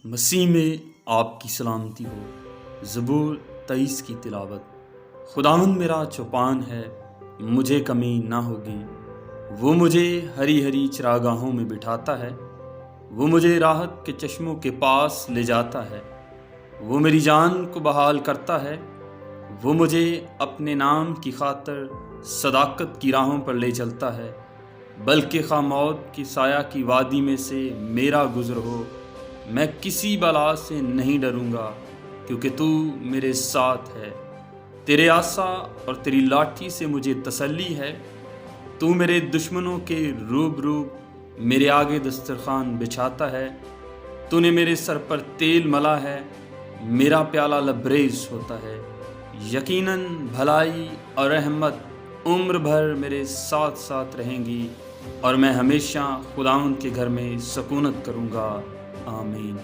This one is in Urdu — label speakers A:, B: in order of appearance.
A: مسیح میں آپ کی سلامتی ہو۔ زبور 23 کی تلاوت۔ خداوند میرا چوپان ہے، مجھے کمی نہ ہوگی۔ وہ مجھے ہری ہری چراگاہوں میں بٹھاتا ہے، وہ مجھے راحت کے چشموں کے پاس لے جاتا ہے۔ وہ میری جان کو بحال کرتا ہے، وہ مجھے اپنے نام کی خاطر صداقت کی راہوں پر لے چلتا ہے۔ بلکہ خواہ موت کی سایہ کی وادی میں سے میرا گزر ہو، میں کسی بلا سے نہیں ڈروں گا، کیونکہ تو میرے ساتھ ہے۔ تیرے عصا اور تیری لاٹھی سے مجھے تسلی ہے۔ تو میرے دشمنوں کے روبرو میرے آگے دسترخوان بچھاتا ہے۔ تو نے میرے سر پر تیل ملا ہے، میرا پیالہ لبریز ہوتا ہے۔ یقیناً بھلائی اور رحمت عمر بھر میرے ساتھ ساتھ رہیں گی، اور میں ہمیشہ خداوند کے گھر میں سکونت کروں گا۔ آمین۔